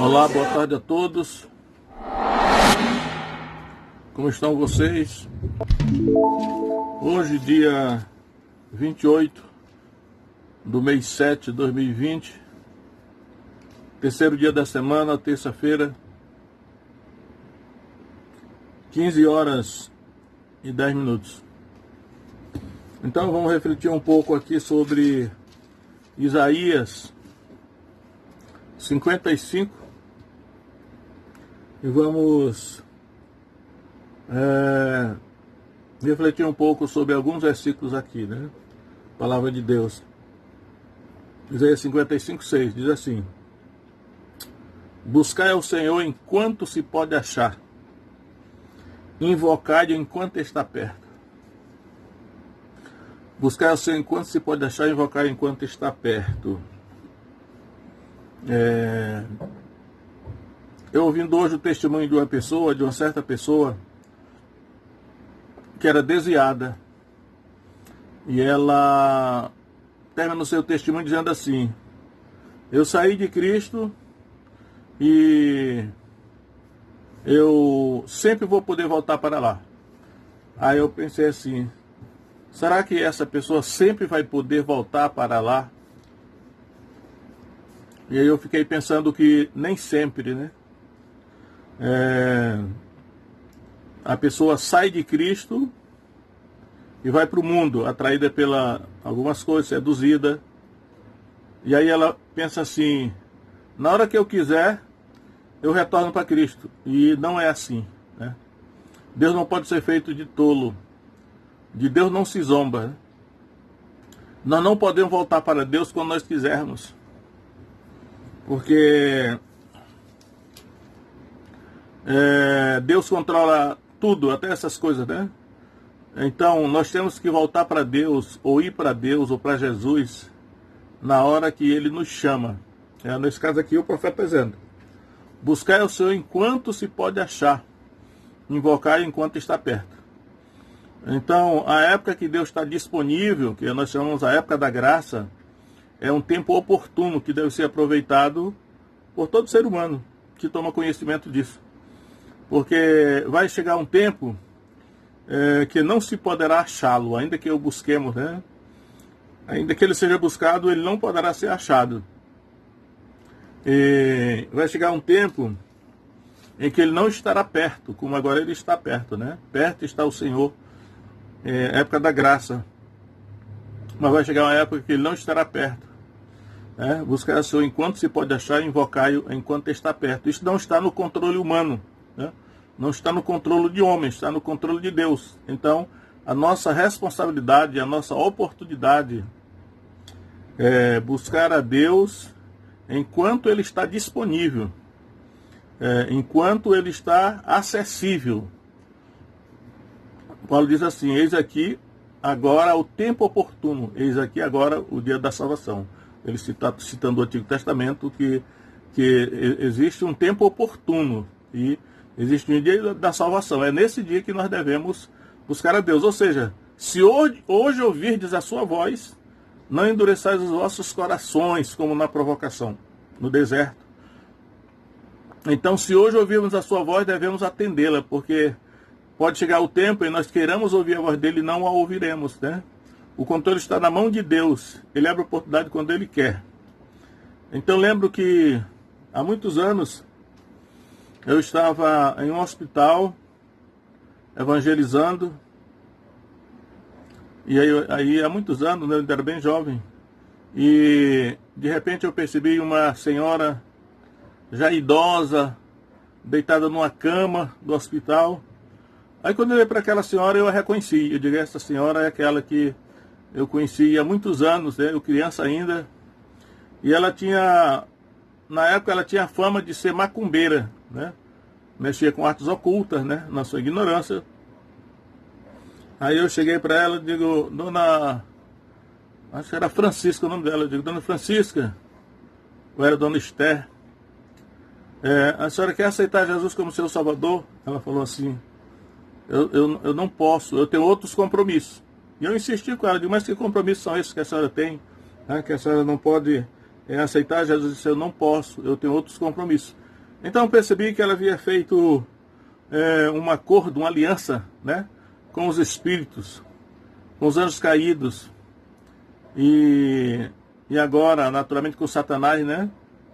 Olá, boa tarde a todos. Como estão vocês? Hoje, dia 28 do mês 7 de 2020, terceiro dia da semana, terça-feira, 15 horas e 10 minutos. Então vamos refletir um pouco aqui sobre Isaías 55 e vamos refletir um pouco sobre alguns versículos aqui, né? Palavra de Deus. Isaías 55, 6 diz assim: buscai ao Senhor enquanto se pode achar, invocai-o enquanto está perto. Buscar ao Senhor enquanto se pode achar, invocar enquanto está perto. Eu ouvindo hoje o testemunho de uma certa pessoa, que era desviada, e ela termina o seu testemunho dizendo assim: eu saí de Cristo e eu sempre vou poder voltar para lá. Aí eu pensei assim: será que essa pessoa sempre vai poder voltar para lá? E aí eu fiquei pensando que nem sempre, né? A pessoa sai de Cristo e vai para o mundo, atraída pela algumas coisas, seduzida. E aí ela pensa assim: na hora que eu quiser, eu retorno para Cristo. E não é assim, né? Deus não pode ser feito de tolo. De Deus não se zomba, né? Nós não podemos voltar para Deus quando nós quisermos, porque Deus controla tudo, até essas coisas, né? Então nós temos que voltar para Deus, ou ir para Deus, ou para Jesus, na hora que Ele nos chama. Nesse caso aqui o profeta está dizendo: buscai ao Senhor enquanto se pode achar, invocai enquanto está perto. Então, a época que Deus está disponível, que nós chamamos a época da graça, é um tempo oportuno que deve ser aproveitado por todo ser humano que toma conhecimento disso. Porque vai chegar um tempo que não se poderá achá-lo, ainda que o busquemos, né? Ainda que ele seja buscado, ele não poderá ser achado. E vai chegar um tempo em que ele não estará perto, como agora ele está perto, né? Perto está o Senhor. Época da graça, mas vai chegar uma época que ele não estará perto. Buscar o Senhor enquanto se pode achar, invocar-o enquanto está perto. Isso não está no controle humano, né? Não está no controle de homens, está no controle de Deus. Então, a nossa responsabilidade, a nossa oportunidade é buscar a Deus enquanto Ele está disponível, enquanto Ele está acessível. Paulo diz assim: eis aqui agora o tempo oportuno, eis aqui agora o dia da salvação. Ele está citando o Antigo Testamento que existe um tempo oportuno e existe um dia da salvação. É nesse dia que nós devemos buscar a Deus. Ou seja, se hoje ouvirdes a sua voz, não endureçais os vossos corações como na provocação, no deserto. Então, se hoje ouvirmos a sua voz, devemos atendê-la, porque pode chegar o tempo e nós queiramos ouvir a voz dele e não a ouviremos, né? O controle está na mão de Deus. Ele abre a oportunidade quando ele quer. Então lembro que há muitos anos eu estava em um hospital evangelizando. E aí há muitos anos, né, eu ainda era bem jovem. E de repente eu percebi uma senhora já idosa, deitada numa cama do hospital. Aí quando eu olhei para aquela senhora, eu a reconheci. Eu digo: essa senhora é aquela que eu conheci há muitos anos, né? Eu criança ainda. E ela tinha, na época ela tinha a fama de ser macumbeira, né? Mexia com artes ocultas, né? Na sua ignorância. Aí eu cheguei para ela e digo: dona, acho que era Francisca o nome dela. Eu digo: dona Francisca, ou era dona Esther, a senhora quer aceitar Jesus como seu Salvador? Ela falou assim: eu não posso, eu tenho outros compromissos. E eu insisti com ela, digo: mas que compromissos são esses que a senhora tem? Que a senhora não pode aceitar Jesus? Eu disse: eu não posso, eu tenho outros compromissos. Então percebi que ela havia feito um acordo, uma aliança, né, com os espíritos, com os anjos caídos, e agora, naturalmente, com Satanás, né,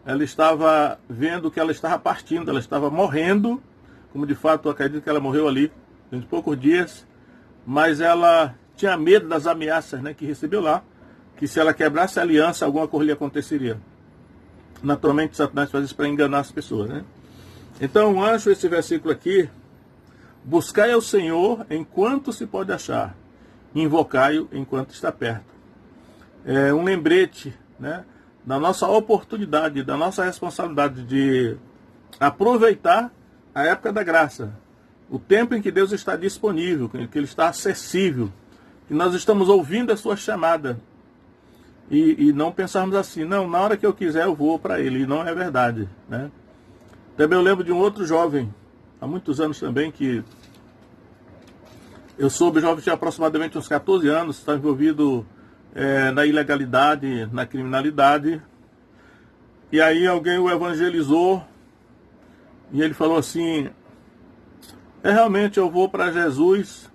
ela estava vendo que ela estava partindo, ela estava morrendo, como de fato eu acredito que ela morreu ali, em poucos dias, mas ela tinha medo das ameaças, né, que recebeu lá, que se ela quebrasse a aliança, alguma coisa lhe aconteceria. Naturalmente, Satanás faz isso para enganar as pessoas, né? Então, acho esse versículo aqui: buscai ao Senhor enquanto se pode achar, invocai-o enquanto está perto. É um lembrete, né, da nossa oportunidade, da nossa responsabilidade de aproveitar a época da graça, o tempo em que Deus está disponível, em que Ele está acessível, que nós estamos ouvindo a sua chamada, e não pensarmos assim, não, na hora que eu quiser eu vou para Ele, e não é verdade, né? Também eu lembro de um outro jovem, há muitos anos também, que eu soube, o jovem tinha aproximadamente uns 14 anos, está envolvido na ilegalidade, na criminalidade, e aí alguém o evangelizou, e ele falou assim: realmente eu vou para Jesus,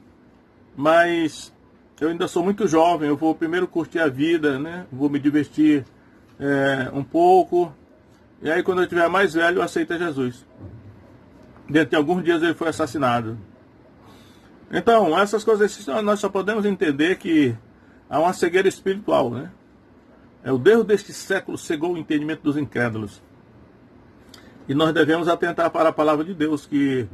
mas eu ainda sou muito jovem, eu vou primeiro curtir a vida, né? Vou me divertir um pouco, e aí quando eu estiver mais velho eu aceito Jesus. Dentro de alguns dias ele foi assassinado. Então, essas coisas nós só podemos entender que há uma cegueira espiritual, né? O Deus deste século cegou o entendimento dos incrédulos. E nós devemos atentar para a palavra de Deus, que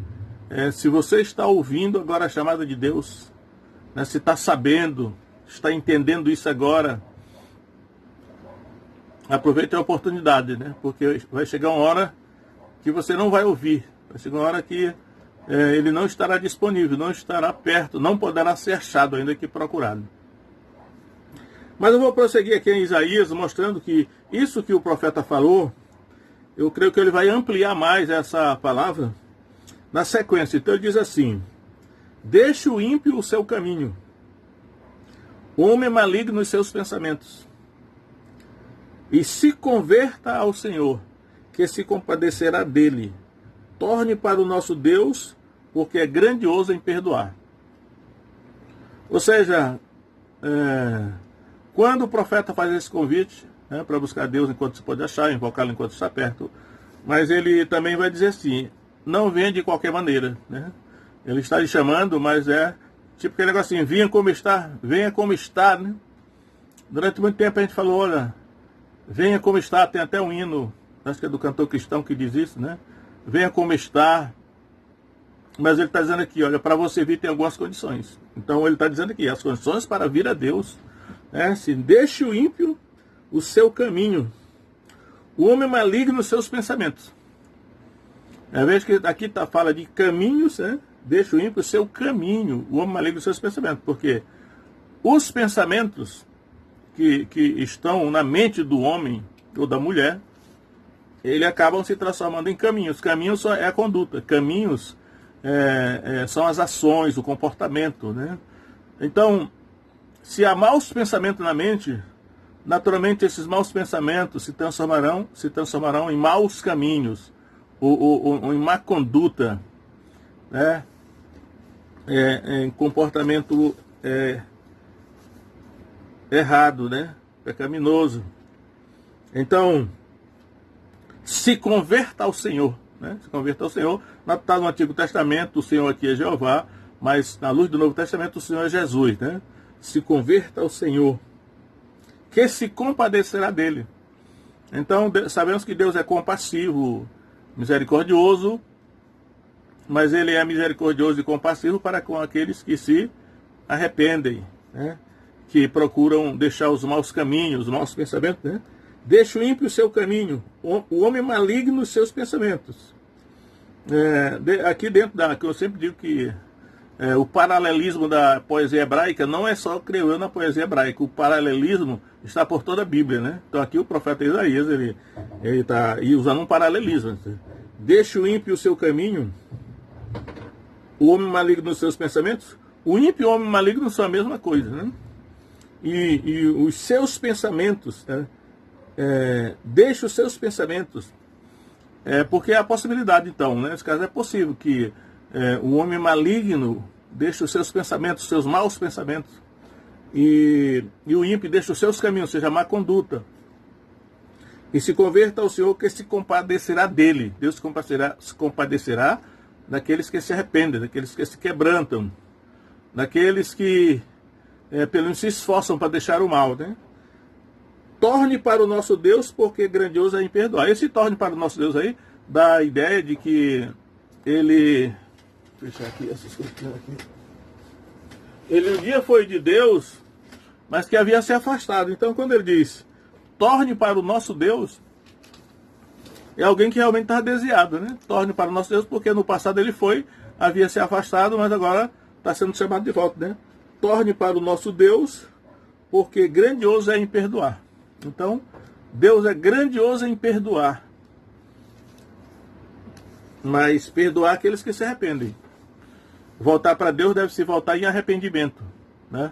se você está ouvindo agora a chamada de Deus, né, se está sabendo, está entendendo isso agora, aproveite a oportunidade, né? Porque vai chegar uma hora que você não vai ouvir, vai chegar uma hora que ele não estará disponível, não estará perto, não poderá ser achado ainda que procurado. Mas eu vou prosseguir aqui em Isaías, mostrando que isso que o profeta falou, eu creio que ele vai ampliar mais essa palavra na sequência. Então ele diz assim: deixe o ímpio o seu caminho, o homem maligno os seus pensamentos, e se converta ao Senhor, que se compadecerá dele. Torne para o nosso Deus, porque é grandioso em perdoar. Ou seja, quando o profeta faz esse convite, né, para buscar Deus enquanto se pode achar, invocá-lo enquanto está perto, mas ele também vai dizer assim: não venha de qualquer maneira, né? Ele está lhe chamando, mas tipo aquele negócio assim: venha como está, né? Durante muito tempo a gente falou: olha, venha como está. Tem até um hino, acho que é do cantor cristão, que diz isso, né? Venha como está. Mas ele está dizendo aqui, olha, para você vir tem algumas condições. Então ele está dizendo aqui, as condições para vir a Deus, se deixe o ímpio o seu caminho, o homem maligno os seus pensamentos. Veja que aqui fala de caminhos, né? Deixe o ímpio o seu caminho, o homem maligno os seus pensamentos. Porque os pensamentos que estão na mente do homem ou da mulher, eles acabam se transformando em caminhos. Caminhos é a conduta, caminhos são as ações, o comportamento, né? Então, se há maus pensamentos na mente, naturalmente esses maus pensamentos se transformarão em maus caminhos, ou em má conduta, né? Em comportamento errado, né? Pecaminoso. Então, se converta ao Senhor, né? Se converta ao Senhor. Está no Antigo Testamento, o Senhor aqui é Jeová, mas na luz do Novo Testamento o Senhor é Jesus, né? Se converta ao Senhor, que se compadecerá dele. Então sabemos que Deus é compassivo, misericordioso, mas ele é misericordioso e compassivo para com aqueles que se arrependem, né? Que procuram deixar os maus caminhos, os maus pensamentos, né? Deixa o ímpio o seu caminho, o homem maligno os seus pensamentos. Aqui dentro que eu sempre digo que o paralelismo da poesia hebraica não é só criando a poesia hebraica, o paralelismo está por toda a Bíblia, né? Então aqui o profeta Isaías, ele está usando um paralelismo. Deixa o ímpio o seu caminho, o homem maligno os seus pensamentos. O ímpio e o homem maligno são a mesma coisa, né? E os seus pensamentos, né? Deixa os seus pensamentos. Porque é a possibilidade, então, né? Nesse caso é possível que o homem maligno deixe os seus pensamentos, os seus maus pensamentos, e o ímpio deixe os seus caminhos, ou seja, a má conduta, e se converta ao Senhor, que se compadecerá dele. Deus se compadecerá daqueles que se arrependem, daqueles que se quebrantam, daqueles que pelo menos se esforçam para deixar o mal, né? Torne para o nosso Deus, porque grandioso é em perdoar. Esse torne para o nosso Deus aí dá a ideia de que ele... Deixa aqui essas coisas aqui. Ele um dia foi de Deus, mas que havia se afastado. Então, quando ele diz torne para o nosso Deus, é alguém que realmente está desviado, né? Torne para o nosso Deus, porque no passado ele havia se afastado, mas agora está sendo chamado de volta, né? Torne para o nosso Deus, porque grandioso é em perdoar. Então, Deus é grandioso em perdoar, mas perdoar aqueles que se arrependem. Voltar para Deus deve se voltar em arrependimento, né?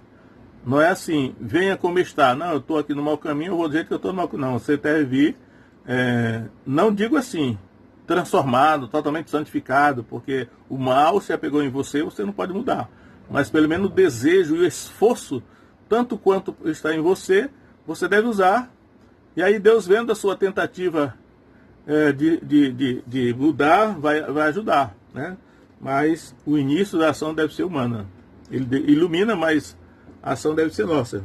Não é assim, venha como está. Não, eu estou aqui no mau caminho, eu vou dizer que eu estou no mau caminho. Não, você deve vir, não digo assim, transformado, totalmente santificado, porque o mal se apegou em você, você não pode mudar. Mas pelo menos o desejo e o esforço, tanto quanto está em você, você deve usar. E aí Deus, vendo a sua tentativa de mudar, vai ajudar, né? Mas o início da ação deve ser humana. Ele ilumina, mas a ação deve ser nossa.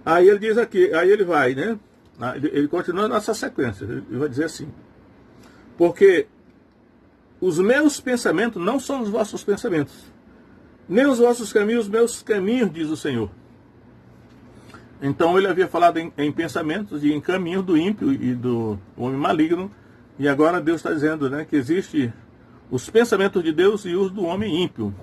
Aí ele diz aqui, aí ele vai, né? Ele continua nessa sequência. Ele vai dizer assim: porque os meus pensamentos não são os vossos pensamentos, nem os vossos caminhos, os meus caminhos, diz o Senhor. Então ele havia falado em pensamentos e em caminhos do ímpio e do homem maligno. E agora Deus está dizendo, né, que existe os pensamentos de Deus e os do homem ímpio.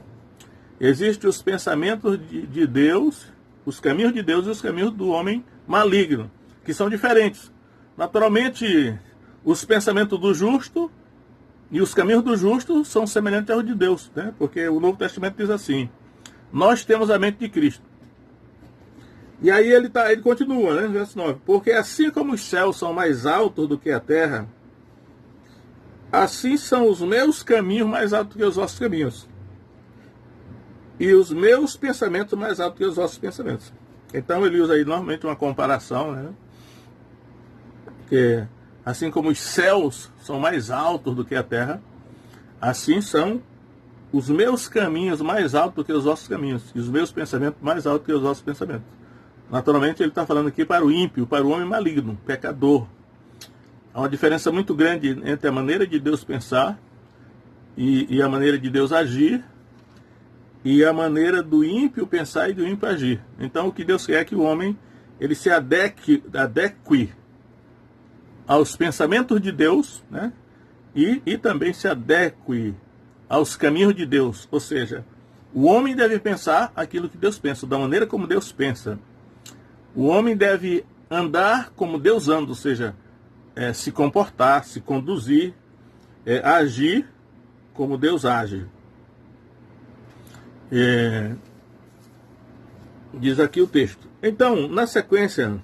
Existem os pensamentos de Deus, os caminhos de Deus e os caminhos do homem maligno, que são diferentes. Naturalmente, os pensamentos do justo e os caminhos do justo são semelhantes aos de Deus, né? Porque o Novo Testamento diz assim: nós temos a mente de Cristo. E aí ele continua, né, verso 9: porque assim como os céus são mais altos do que a terra, assim são os meus caminhos mais altos que os vossos caminhos, e os meus pensamentos mais altos que os vossos pensamentos. Então ele usa aí normalmente uma comparação, né? Que assim como os céus são mais altos do que a terra, assim são os meus caminhos mais altos do que os vossos caminhos, e os meus pensamentos mais altos que os vossos pensamentos. Naturalmente ele está falando aqui para o ímpio, para o homem maligno, pecador. Há uma diferença muito grande entre a maneira de Deus pensar e a maneira de Deus agir, e a maneira do ímpio pensar e do ímpio agir. Então o que Deus quer é que o homem ele se adeque aos pensamentos de Deus, né? E também se adeque aos caminhos de Deus. Ou seja, o homem deve pensar aquilo que Deus pensa, da maneira como Deus pensa. O homem deve andar como Deus anda, ou seja, se comportar, se conduzir, agir como Deus age. Diz aqui o texto. Então, na sequência,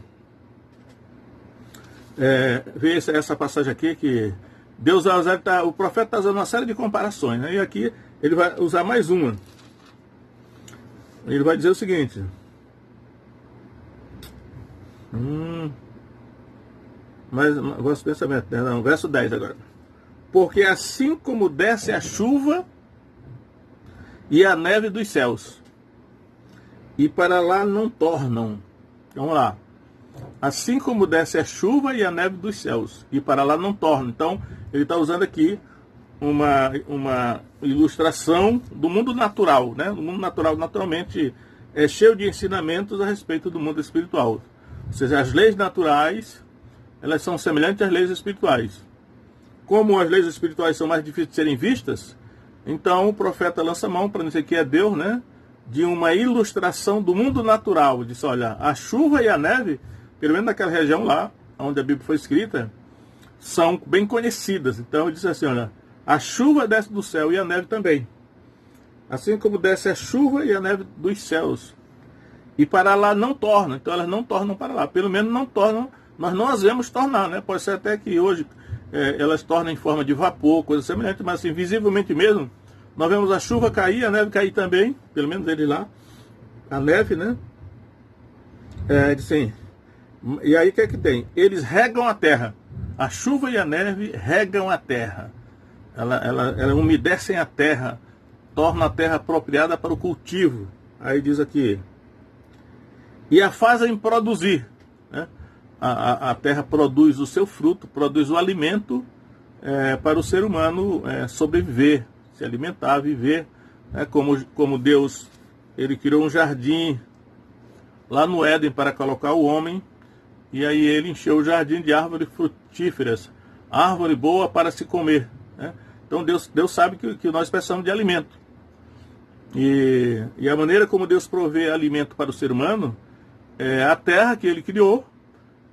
vê essa passagem aqui que Deus vai usar, o profeta está usando uma série de comparações, né? E aqui ele vai usar mais uma. Ele vai dizer o seguinte: mas vosso pensamento, né? Não, verso 10 agora. Porque assim como desce a chuva e a neve dos céus, e para lá não tornam. Vamos lá. Assim como desce a chuva e a neve dos céus, e para lá não tornam. Então, ele está usando aqui uma ilustração do mundo natural, né? O mundo natural, naturalmente, é cheio de ensinamentos a respeito do mundo espiritual. Ou seja, as leis naturais, elas são semelhantes às leis espirituais. Como as leis espirituais são mais difíceis de serem vistas, então o profeta lança a mão para dizer que é Deus, né? De uma ilustração do mundo natural. Diz: olha, a chuva e a neve, pelo menos naquela região lá, onde a Bíblia foi escrita, são bem conhecidas. Então ele diz assim: olha, a chuva desce do céu e a neve também. Assim como desce a chuva e a neve dos céus, e para lá não tornam. Então elas não tornam para lá. Pelo menos não tornam, nós não as vemos tornar, né? Pode ser até que hoje elas tornam em forma de vapor, coisa semelhante, mas assim, visivelmente mesmo, nós vemos a chuva cair, a neve cair também, pelo menos ele lá, a neve, né? Assim, e aí o que é que tem? Eles regam a terra. A chuva e a neve regam a terra. Elas umedecem a terra, tornam a terra apropriada para o cultivo. Aí diz aqui, e a fazem produzir, né? A terra produz o seu fruto, produz o alimento para o ser humano sobreviver, se alimentar, viver, né? Como Deus, ele criou um jardim lá no Éden para colocar o homem, e aí ele encheu o jardim de árvores frutíferas, árvore boa para se comer, né? Então Deus sabe que nós precisamos de alimento. E a maneira como Deus provê alimento para o ser humano é a terra que ele criou,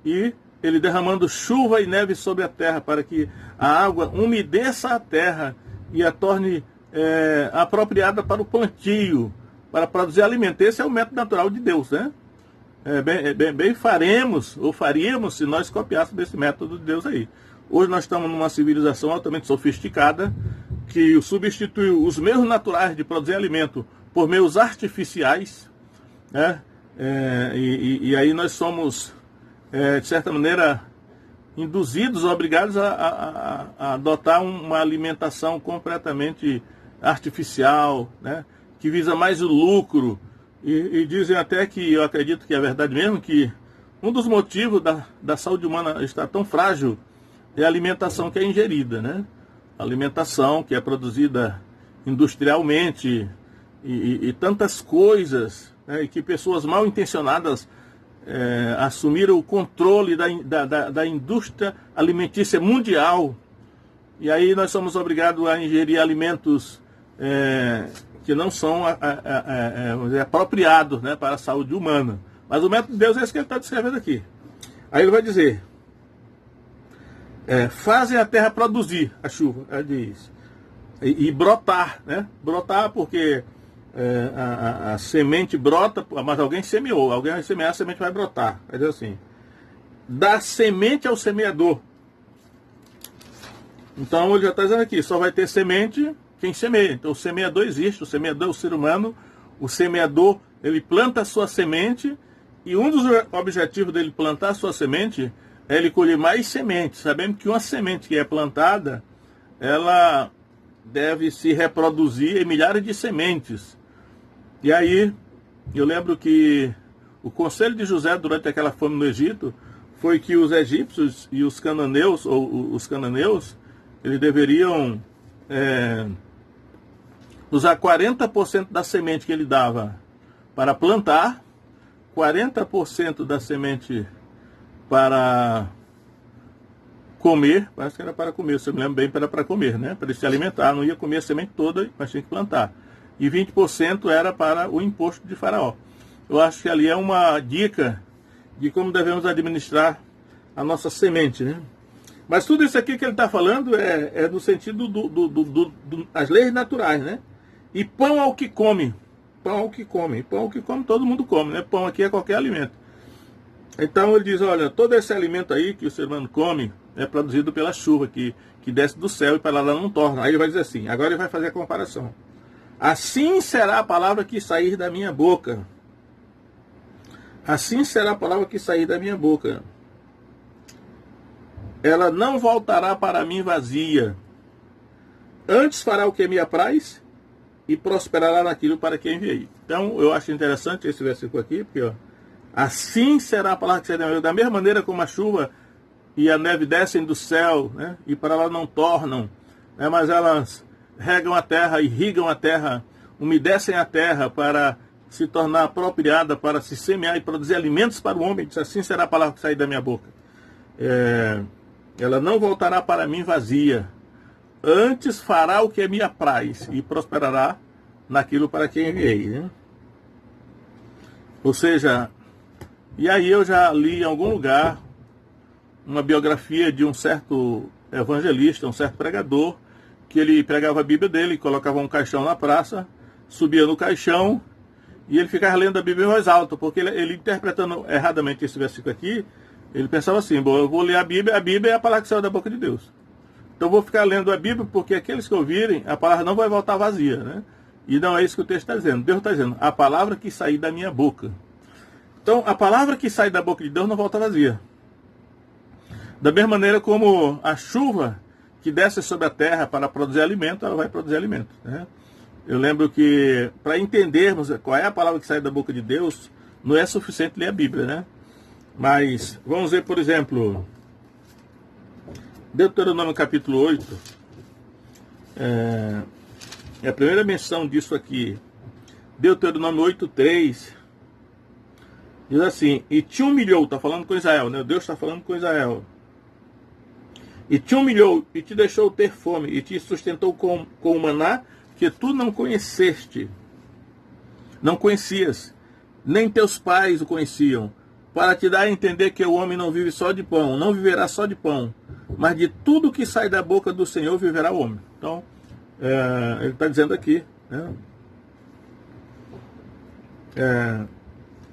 e ele derramando chuva e neve sobre a terra para que a água umedeça a terra e a torne apropriada para o plantio, para produzir alimento. Esse é o método natural de Deus, né? Bem faríamos se nós copiássemos esse método de Deus aí. Hoje nós estamos numa civilização altamente sofisticada que substituiu os meios naturais de produzir alimento por meios artificiais, né? E aí nós somos, de certa maneira, induzidos, obrigados a adotar uma alimentação completamente artificial, né? Que visa mais o lucro. E dizem até que, eu acredito que é verdade mesmo, que um dos motivos da saúde humana estar tão frágil é a alimentação que é ingerida, né? A alimentação que é produzida industrialmente e tantas coisas, né? E que pessoas mal intencionadas assumiram o controle da indústria alimentícia mundial. E aí nós somos obrigados a ingerir alimentos que não são apropriados, né, para a saúde humana. Mas o método de Deus é esse que ele está descrevendo aqui. Aí ele vai dizer, fazem a terra produzir a chuva, ele diz, e brotar, né? Brotar porque a semente brota, mas alguém semeou, alguém vai semear, a semente vai brotar. Vai dizer assim, dá semente ao semeador. Então ele já está dizendo aqui, só vai ter semente quem semeia. Então o semeador existe, o semeador é o ser humano, o semeador, ele planta a sua semente, e um dos objetivos dele plantar a sua semente é ele colher mais sementes. Sabemos que uma semente que é plantada, ela deve se reproduzir em milhares de sementes. E aí, eu lembro que o conselho de José durante aquela fome no Egito foi que os egípcios e os cananeus, eles deveriam usar 40% da semente que ele dava para plantar, 40% da semente para comer, parece que era para comer, se eu me lembro bem, era para comer, né? Para ele se alimentar, não ia comer a semente toda, mas tinha que plantar. E 20% era para o imposto de Faraó. Eu acho que ali é uma dica de como devemos administrar a nossa semente, né? Mas tudo isso aqui que ele está falando é no sentido das leis naturais, né? E pão ao que come. Pão ao que come. Pão ao que come, todo mundo come, né? Pão aqui é qualquer alimento. Então ele diz, olha, todo esse alimento aí que o ser humano come é produzido pela chuva que desce do céu e para lá não torna. Aí ele vai dizer assim, agora ele vai fazer a comparação. Assim será a palavra que sair da minha boca. Assim será a palavra que sair da minha boca. Ela não voltará para mim vazia. Antes fará o que me apraz e prosperará naquilo para que enviei. Então eu acho interessante esse versículo aqui, porque ó, assim será a palavra que sair da minha boca. Da mesma maneira como a chuva e a neve descem do céu, né, e para lá não tornam, né, mas elas regam a terra, irrigam a terra, umedecem a terra para se tornar apropriada, para se semear e produzir alimentos para o homem. Assim será a palavra que sair da minha boca. Ela não voltará para mim vazia. Antes fará o que me apraz e prosperará naquilo para que enviei, né? Ou seja, e aí eu já li em algum lugar uma biografia de um certo evangelista, um certo pregador, que ele pregava a Bíblia dele, colocava um caixão na praça, subia no caixão e ele ficava lendo a Bíblia em voz alta, porque ele interpretando erradamente esse versículo aqui, ele pensava assim, bom, eu vou ler a Bíblia é a palavra que saiu da boca de Deus. Então vou ficar lendo a Bíblia, porque aqueles que ouvirem, a palavra não vai voltar vazia, né? E não é isso que o texto está dizendo. Deus está dizendo, a palavra que sair da minha boca. Então, a palavra que sai da boca de Deus não volta vazia. Da mesma maneira como a chuva que desce sobre a terra para produzir alimento, ela vai produzir alimento, né? Eu lembro que, para entendermos qual é a palavra que sai da boca de Deus, não é suficiente ler a Bíblia, né? Mas, vamos ver, por exemplo, Deuteronômio capítulo 8, é a primeira menção disso aqui. Deuteronômio 8:3, diz assim, e te humilhou, está falando com Israel, né? Deus está falando com Israel. E te humilhou, e te deixou ter fome, e te sustentou com o maná, que tu não conheceste, não conhecias, nem teus pais o conheciam, para te dar a entender que o homem não vive só de pão, não viverá só de pão, mas de tudo que sai da boca do Senhor viverá o homem. Então, ele está dizendo aqui, né?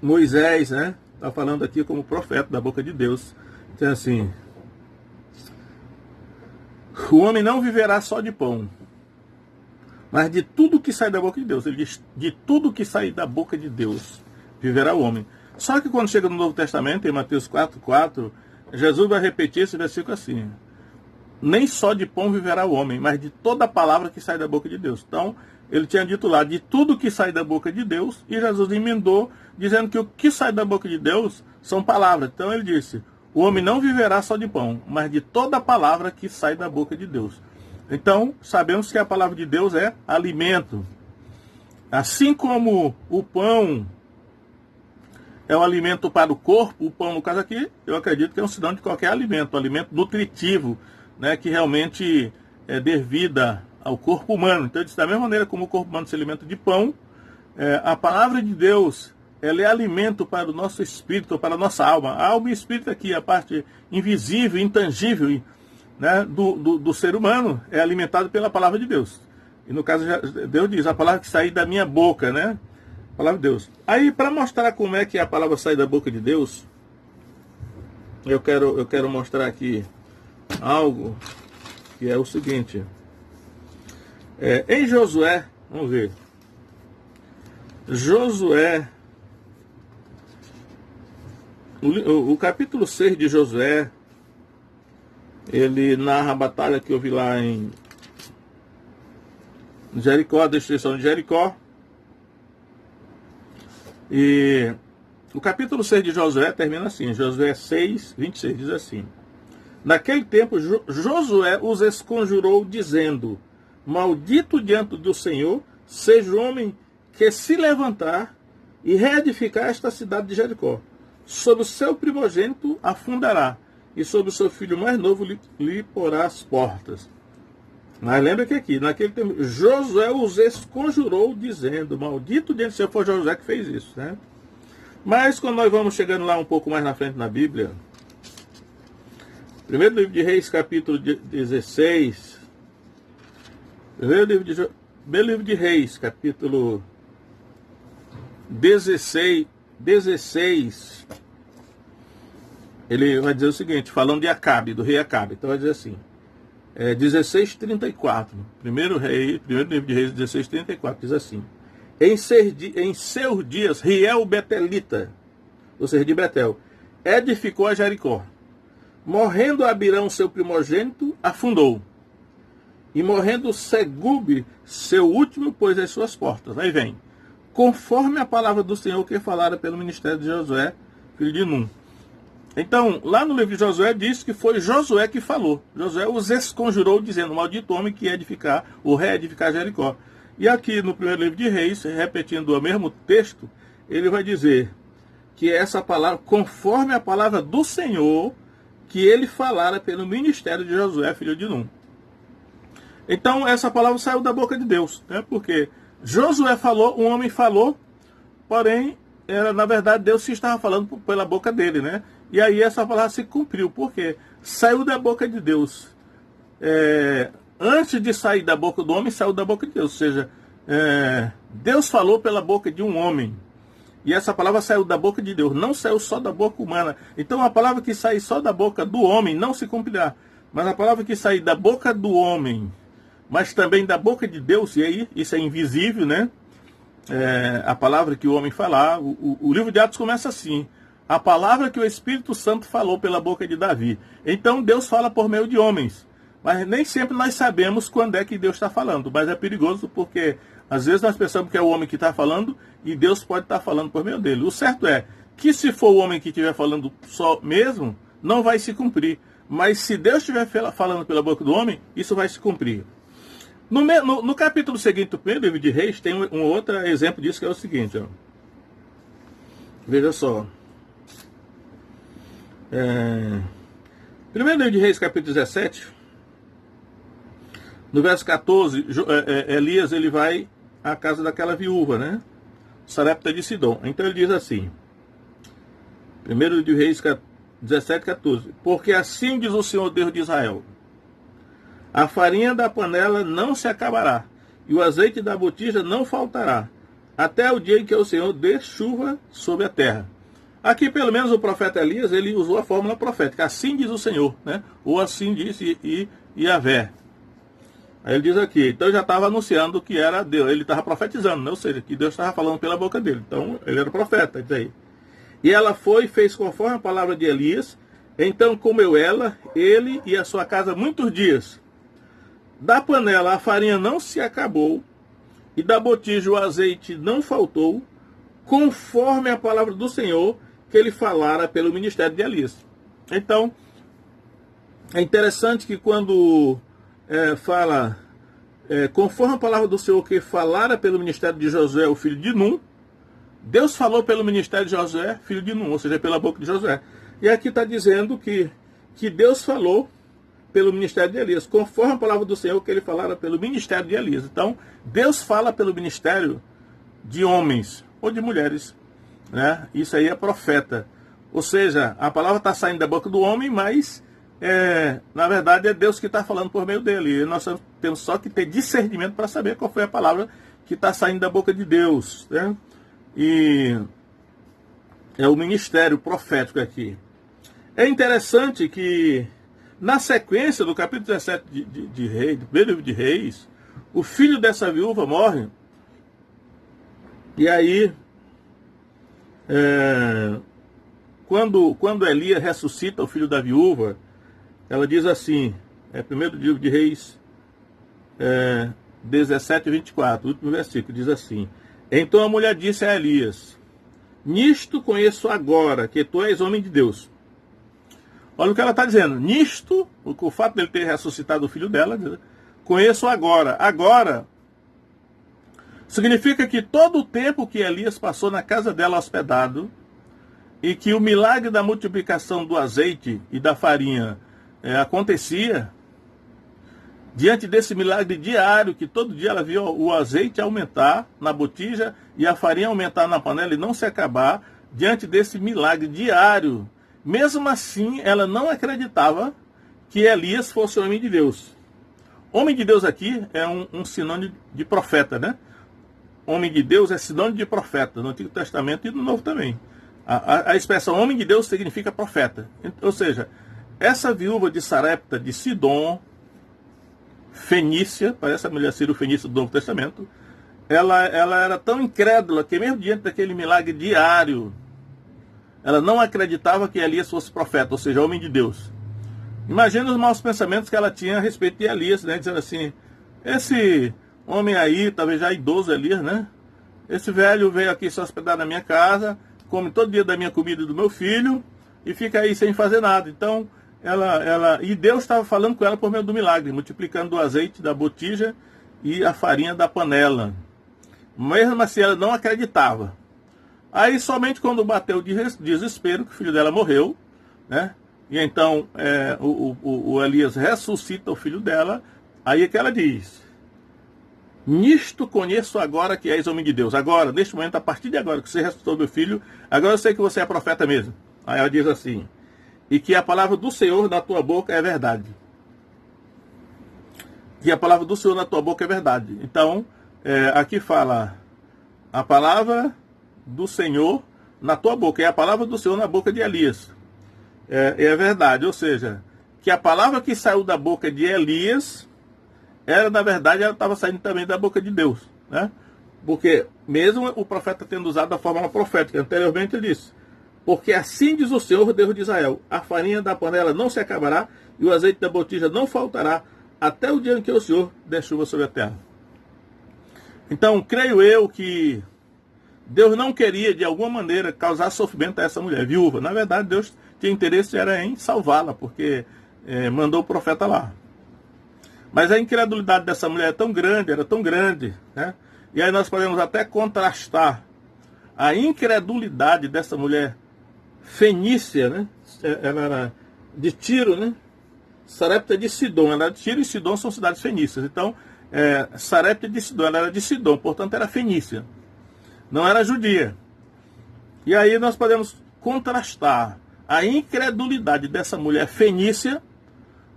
Moisés, né? Está falando aqui como profeta da boca de Deus. Então, assim, o homem não viverá só de pão, mas de tudo que sai da boca de Deus. Ele diz, de tudo que sai da boca de Deus viverá o homem. Só que quando chega no Novo Testamento, em Mateus 4:4, Jesus vai repetir esse versículo assim, nem só de pão viverá o homem, mas de toda a palavra que sai da boca de Deus. Então, ele tinha dito lá, de tudo que sai da boca de Deus, e Jesus emendou, dizendo que o que sai da boca de Deus são palavras. Então ele disse, o homem não viverá só de pão, mas de toda a palavra que sai da boca de Deus. Então, sabemos que a palavra de Deus é alimento. Assim como o pão é um alimento para o corpo, o pão, no caso aqui, eu acredito que é um sinônimo de qualquer alimento, um alimento nutritivo, né, que realmente dê vida ao corpo humano. Então, da mesma maneira como o corpo humano se alimenta de pão, a palavra de Deus, ela é alimento para o nosso espírito, para a nossa alma. A alma e o espírito aqui, a parte invisível, intangível, né, do ser humano, é alimentado pela palavra de Deus. E no caso, Deus diz, a palavra que sai da minha boca, né? A palavra de Deus. Aí, para mostrar como é que a palavra sai da boca de Deus, eu quero mostrar aqui algo que é o seguinte. Em Josué, vamos ver. Josué, o capítulo 6 de Josué, ele narra a batalha que houve lá em Jericó, a destruição de Jericó. E o capítulo 6 de Josué termina assim, Josué 6:26, diz assim, naquele tempo Josué os esconjurou dizendo, maldito diante do Senhor seja o homem que se levantar e reedificar esta cidade de Jericó. Sobre o seu primogênito afundará, e sobre o seu filho mais novo lhe porá as portas. Mas lembra que aqui, naquele tempo, Josué os esconjurou dizendo, maldito diante do Senhor, foi Josué que fez isso, né? Mas quando nós vamos chegando lá um pouco mais na frente na Bíblia, primeiro livro de Reis, capítulo 16, primeiro livro de Reis, capítulo 16, ele vai dizer o seguinte, falando de Acabe, do rei Acabe, então vai dizer assim, 16:34, primeiro livro de Reis 16:34, diz assim, em seus dias, Riel Betelita, ou seja, de Betel, edificou a Jericó, morrendo Abirão, seu primogênito, afundou, e morrendo Segube, seu último, pôs as suas portas. Aí vem, conforme a palavra do Senhor que falara pelo ministério de Josué, filho de Num. Então, lá no livro de Josué diz que foi Josué que falou. Josué os esconjurou dizendo, maldito homem que ia edificar, ou reedificar Jericó. E aqui no primeiro livro de Reis, repetindo o mesmo texto, ele vai dizer que essa palavra, conforme a palavra do Senhor, que ele falara pelo ministério de Josué, filho de Num. Então, essa palavra saiu da boca de Deus, né? Porque Josué falou, um homem falou, porém, na verdade, Deus se estava falando pela boca dele, né? E aí essa palavra se cumpriu, porque saiu da boca de Deus. Antes de sair da boca do homem, saiu da boca de Deus. Ou seja, Deus falou pela boca de um homem. E essa palavra saiu da boca de Deus, não saiu só da boca humana. Então a palavra que sai só da boca do homem não se cumprirá. mas a palavra que sair da boca do homem, mas também da boca de Deus, e aí isso é invisível, né? A palavra que o homem falar. O livro de Atos começa assim: a palavra que o Espírito Santo falou pela boca de Davi. Então Deus fala por meio de homens, mas nem sempre nós sabemos quando é que Deus está falando. Mas é perigoso porque às vezes nós pensamos que é o homem que está falando e Deus pode estar falando por meio dele. O certo é que se for o homem que estiver falando só mesmo, não vai se cumprir. Mas se Deus estiver falando pela boca do homem, isso vai se cumprir. No capítulo seguinte do primeiro livro de Reis, tem um outro exemplo disso, que é o seguinte. Ó. Veja só. Primeiro livro de Reis, capítulo 17, no verso 14, Elias ele vai à casa daquela viúva, né? Sarepta de Sidom. Então ele diz assim, primeiro livro de Reis 17, 14: porque assim diz o Senhor Deus de Israel: a farinha da panela não se acabará, e o azeite da botija não faltará, até o dia em que o Senhor dê chuva sobre a terra. Aqui, pelo menos, o profeta Elias, ele usou a fórmula profética. Assim diz o Senhor, né? Ou assim disse Yahvé. Aí ele diz aqui, então já estava anunciando que era Deus, ele estava profetizando, né? Ou seja, que Deus estava falando pela boca dele. Então, ele era profeta, isso aí. E ela foi e fez conforme a palavra de Elias. Então comeu ela, ele e a sua casa muitos dias. Da panela a farinha não se acabou, e da botija o azeite não faltou, conforme a palavra do Senhor que ele falara pelo ministério de Elias. Então, é interessante que quando fala, conforme a palavra do Senhor que falara pelo ministério de Josué, o filho de Num, Deus falou pelo ministério de Josué, filho de Num, ou seja, pela boca de Josué. E aqui está dizendo que Deus falou pelo ministério de Elias, conforme a palavra do Senhor que ele falara pelo ministério de Elias. Então, Deus fala pelo ministério de homens ou de mulheres, né? Isso aí é profeta. Ou seja, a palavra está saindo da boca do homem, mas na verdade é Deus que está falando por meio dele. E nós temos só que ter discernimento para saber qual foi a palavra que está saindo da boca de Deus, né? E é o ministério profético aqui. É interessante que na sequência do capítulo 17 de Reis, do primeiro livro de Reis, o filho dessa viúva morre. E aí, quando Elias ressuscita o filho da viúva, ela diz assim, primeiro livro de Reis 17 e 24, o último versículo, diz assim: então a mulher disse a Elias: nisto conheço agora que tu és homem de Deus. Olha o que ela está dizendo. Nisto, o fato dele ter ressuscitado o filho dela, conheço agora. Agora significa que todo o tempo que Elias passou na casa dela hospedado, e que o milagre da multiplicação do azeite e da farinha acontecia, diante desse milagre diário, que todo dia ela via o azeite aumentar na botija e a farinha aumentar na panela e não se acabar, diante desse milagre diário, mesmo assim ela não acreditava que Elias fosse homem de Deus. Homem de Deus aqui é um sinônimo de profeta, né? Homem de Deus é sinônimo de profeta no Antigo Testamento e no Novo também. A expressão homem de Deus significa profeta. Ou seja, essa viúva de Sarepta de Sidom, fenícia, parece a mulher sírio-fenícia do Novo Testamento, ela era tão incrédula que mesmo diante daquele milagre diário, ela não acreditava que Elias fosse profeta, ou seja, homem de Deus. Imagina os maus pensamentos que ela tinha a respeito de Elias, né? Dizendo assim, esse homem aí, talvez já idoso Elias, né? Esse velho veio aqui se hospedar na minha casa, come todo dia da minha comida e do meu filho, e fica aí sem fazer nada. Então, e Deus estava falando com ela por meio do milagre, multiplicando o azeite da botija e a farinha da panela. Mesmo assim, ela não acreditava. Aí, somente quando bateu o desespero, que o filho dela morreu, né? E então, o Elias ressuscita o filho dela, aí é que ela diz: nisto conheço agora que és homem de Deus. Agora, neste momento, a partir de agora que você ressuscitou meu filho, agora eu sei que você é profeta mesmo. Aí ela diz assim: e que a palavra do Senhor na tua boca é verdade. Que a palavra do Senhor na tua boca é verdade. Então, aqui fala a palavra do Senhor na tua boca. É a palavra do Senhor na boca de Elias. É verdade. Ou seja, que a palavra que saiu da boca de Elias, era, na verdade, ela estava saindo também da boca de Deus, né? Porque mesmo o profeta tendo usado a fórmula profética, anteriormente ele disse: porque assim diz o Senhor, Deus de Israel, a farinha da panela não se acabará, e o azeite da botija não faltará, até o dia em que o Senhor der chuva sobre a terra. Então, creio eu que Deus não queria, de alguma maneira, causar sofrimento a essa mulher viúva. Na verdade, Deus tinha interesse era em salvá-la, porque mandou o profeta lá. Mas a incredulidade dessa mulher era tão grande, né? E aí nós podemos até contrastar a incredulidade dessa mulher fenícia, né? Ela era de Tiro, né? Sarepta de Sidom. Ela era de Tiro e Sidom são cidades fenícias. Então, Sarepta de Sidom, ela era de Sidom, portanto era fenícia. Não era judia. E aí nós podemos contrastar a incredulidade dessa mulher fenícia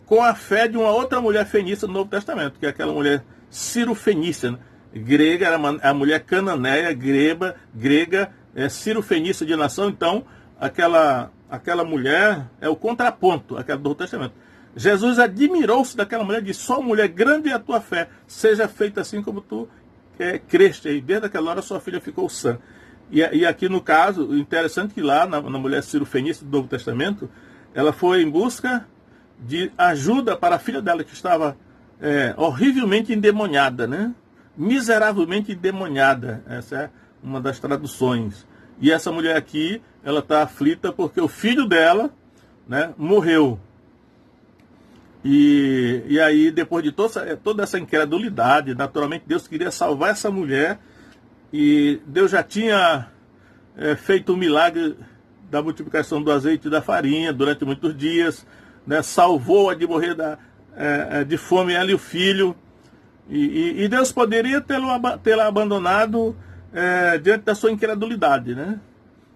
com a fé de uma outra mulher fenícia no Novo Testamento, que é aquela mulher cirofenícia, né? Grega, era a mulher cananeia, grega, cirofenícia de nação. Então, aquela mulher é o contraponto, aquela do Novo Testamento. Jesus admirou-se daquela mulher e disse: só mulher, grande é a tua fé, seja feita assim como tu creste. E desde aquela hora sua filha ficou sã. E aqui no caso, interessante que lá na mulher cirofenícia do Novo Testamento, ela foi em busca de ajuda para a filha dela, que estava horrivelmente endemoniada, né? Miseravelmente endemoniada. Essa é uma das traduções. E essa mulher aqui, ela está aflita porque o filho dela, né, morreu. E aí, depois de toda essa incredulidade, naturalmente Deus queria salvar essa mulher, e Deus já tinha feito o milagre da multiplicação do azeite e da farinha durante muitos dias, né? Salvou-a de morrer de fome, ela e o filho, e Deus poderia tê-la abandonado diante da sua incredulidade, né?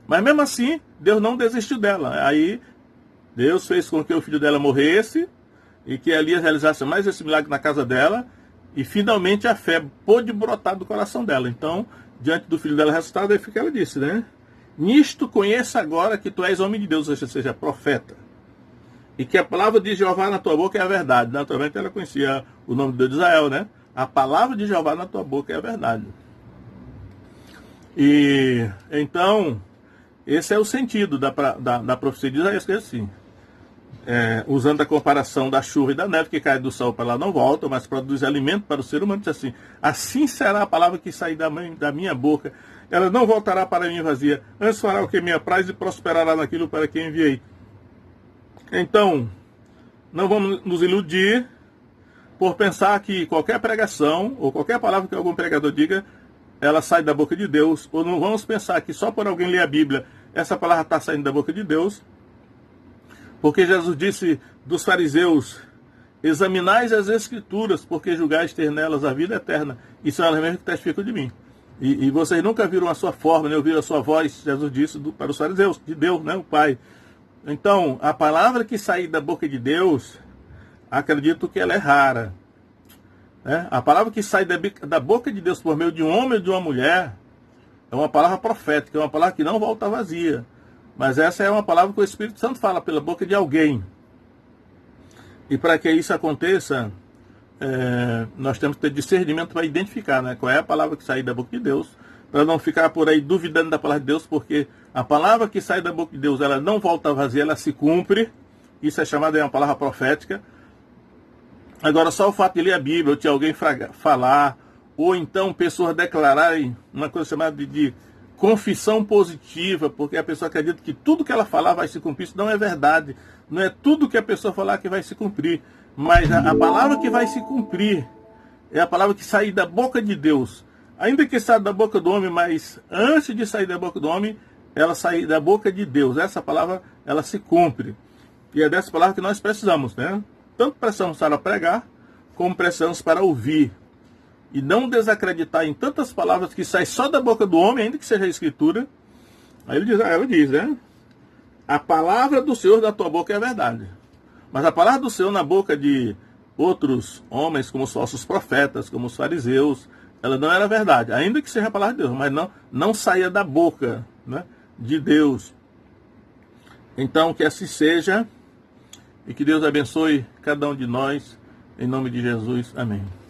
Mas mesmo assim, Deus não desistiu dela. Aí Deus fez com que o filho dela morresse, e que Elias realizasse mais esse milagre na casa dela, e finalmente a fé pôde brotar do coração dela. Então, diante do filho dela ressuscitado, aí fica que ela disse, né? Nisto conheça agora que tu és homem de Deus, ou seja, profeta, e que a palavra de Jeová na tua boca é a verdade. Naturalmente ela conhecia o nome de Deus de Israel, né? A palavra de Jeová na tua boca é a verdade. E então, esse é o sentido da profecia de Isaías, que é assim. Usando a comparação da chuva e da neve que cai do céu para lá não volta, mas produz alimento para o ser humano, diz assim: assim será a palavra que sair da minha boca, ela não voltará para mim vazia, antes fará o que me apraz e prosperará naquilo para que enviei. Então, não vamos nos iludir por pensar que qualquer pregação ou qualquer palavra que algum pregador diga, ela sai da boca de Deus, ou não vamos pensar que só por alguém ler a Bíblia essa palavra está saindo da boca de Deus. Porque Jesus disse dos fariseus: examinais as Escrituras, porque julgais ter nelas a vida eterna, e são elas mesmas que testificam de mim. E vocês nunca viram a sua forma, nem ouviram a sua voz, Jesus disse para os fariseus, de Deus, né, o Pai. Então, a palavra que sair da boca de Deus, acredito que ela é rara. Né? A palavra que sai da boca de Deus por meio de um homem ou de uma mulher, é uma palavra profética, é uma palavra que não volta vazia. Mas essa é uma palavra que o Espírito Santo fala pela boca de alguém. E para que isso aconteça, nós temos que ter discernimento para identificar, né, qual é a palavra que sai da boca de Deus, para não ficar por aí duvidando da palavra de Deus, porque a palavra que sai da boca de Deus, ela não volta vazia, ela se cumpre. Isso é chamado de uma palavra profética. Agora, só o fato de ler a Bíblia, ou de alguém falar, ou então pessoas declararem uma coisa chamada de confissão positiva, porque a pessoa acredita que tudo que ela falar vai se cumprir. Isso não é verdade. Não é tudo que a pessoa falar que vai se cumprir. Mas a palavra que vai se cumprir é a palavra que sai da boca de Deus. Ainda que saia da boca do homem, mas antes de sair da boca do homem, ela sai da boca de Deus. Essa palavra, ela se cumpre. E é dessa palavra que nós precisamos, né? Tanto precisamos para pregar, como precisamos para ouvir. E não desacreditar em tantas palavras que saem só da boca do homem, ainda que seja a Escritura. Aí ela diz, né? A palavra do Senhor da tua boca é a verdade. Mas a palavra do Senhor na boca de outros homens, como os falsos profetas, como os fariseus, ela não era verdade. Ainda que seja a palavra de Deus, mas não saía da boca, né, de Deus. Então, que assim seja. E que Deus abençoe cada um de nós. Em nome de Jesus. Amém.